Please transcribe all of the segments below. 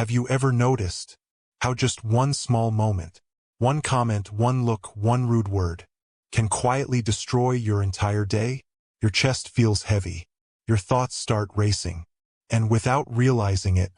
Have you ever noticed how just one small moment, one comment, one look, one rude word, can quietly destroy your entire day? Your chest feels heavy, your thoughts start racing, and without realizing it,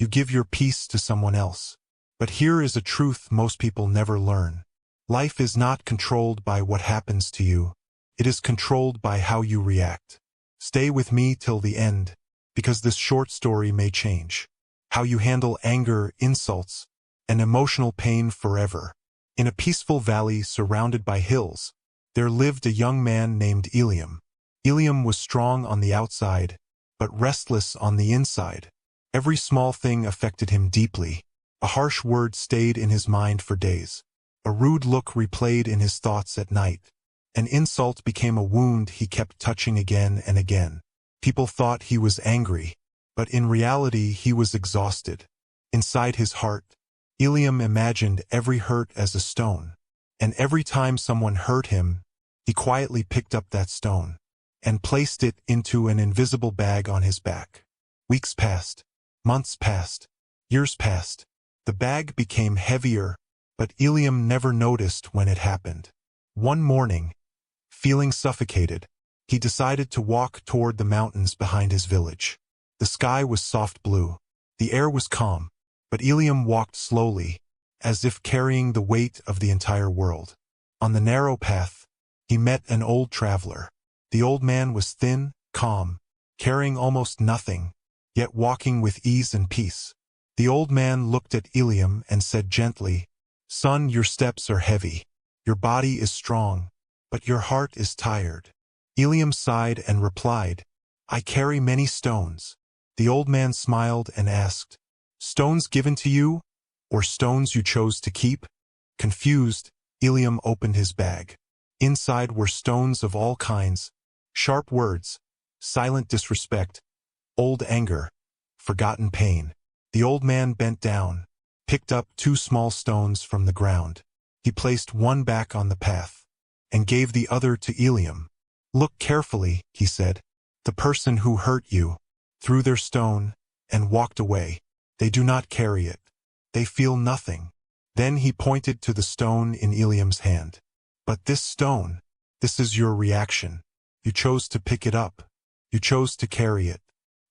you give your peace to someone else. But here is a truth most people never learn. Life is not controlled by what happens to you. It is controlled by how you react. Stay with me till the end, because this short story may change how you handle anger, insults, and emotional pain forever. In a peaceful valley surrounded by hills, there lived a young man named Eliam. Eliam was strong on the outside, but restless on the inside. Every small thing affected him deeply. A harsh word stayed in his mind for days. A rude look replayed in his thoughts at night. An insult became a wound he kept touching again and again. People thought he was angry, but in reality he was exhausted. Inside his heart, Eliam imagined every hurt as a stone, and every time someone hurt him, he quietly picked up that stone and placed it into an invisible bag on his back. Weeks passed, months passed, years passed. The bag became heavier, but Eliam never noticed when it happened. One morning, feeling suffocated, he decided to walk toward the mountains behind his village. The sky was soft blue, the air was calm, but Eliam walked slowly, as if carrying the weight of the entire world. On the narrow path, he met an old traveler. The old man was thin, calm, carrying almost nothing, yet walking with ease and peace. The old man looked at Eliam and said gently, "Son, your steps are heavy. Your body is strong, but your heart is tired." Eliam sighed and replied, "I carry many stones." The old man smiled and asked, "Stones given to you, or stones you chose to keep?" Confused, Eliam opened his bag. Inside were stones of all kinds, sharp words, silent disrespect, old anger, forgotten pain. The old man bent down, picked up 2 small stones from the ground. He placed one back on the path, and gave the other to Eliam. "Look carefully," he said. "The person who hurt you threw their stone and walked away. They do not carry it. They feel nothing." Then he pointed to the stone in Eliam's hand. "But this stone, this is your reaction. You chose to pick it up. You chose to carry it.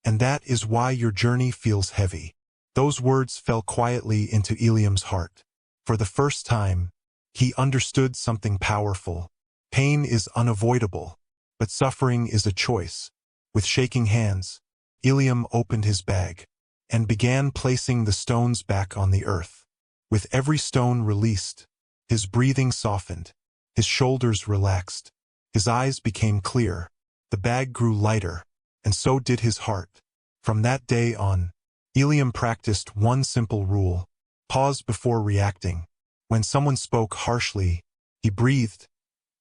And that is why your journey feels heavy." Those words fell quietly into Eliam's heart. For the first time, he understood something powerful. Pain is unavoidable, but suffering is a choice. With shaking hands, Eliam opened his bag and began placing the stones back on the earth. With every stone released, his breathing softened, his shoulders relaxed, his eyes became clear, the bag grew lighter, and so did his heart. From that day on, Eliam practiced one simple rule: pause before reacting. When someone spoke harshly, he breathed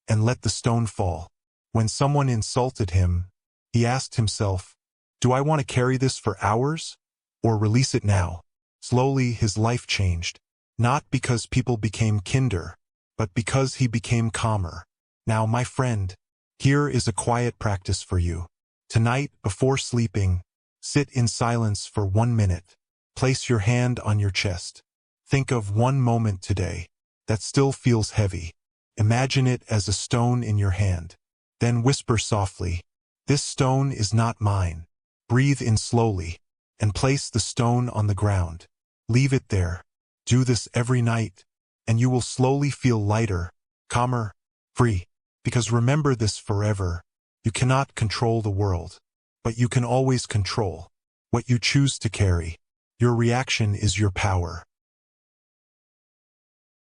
and let the stone fall. When someone insulted him, he asked himself, "Do I want to carry this for hours, or release it now?" Slowly his life changed, not because people became kinder, but because he became calmer. Now, my friend, here is a quiet practice for you. Tonight, before sleeping, sit in silence for 1 minute. Place your hand on your chest. Think of one moment today that still feels heavy. Imagine it as a stone in your hand. Then whisper softly, "This stone is not mine." Breathe in slowly, and place the stone on the ground. Leave it there. Do this every night, and you will slowly feel lighter, calmer, free. Because remember this forever: you cannot control the world, but you can always control what you choose to carry. Your reaction is your power.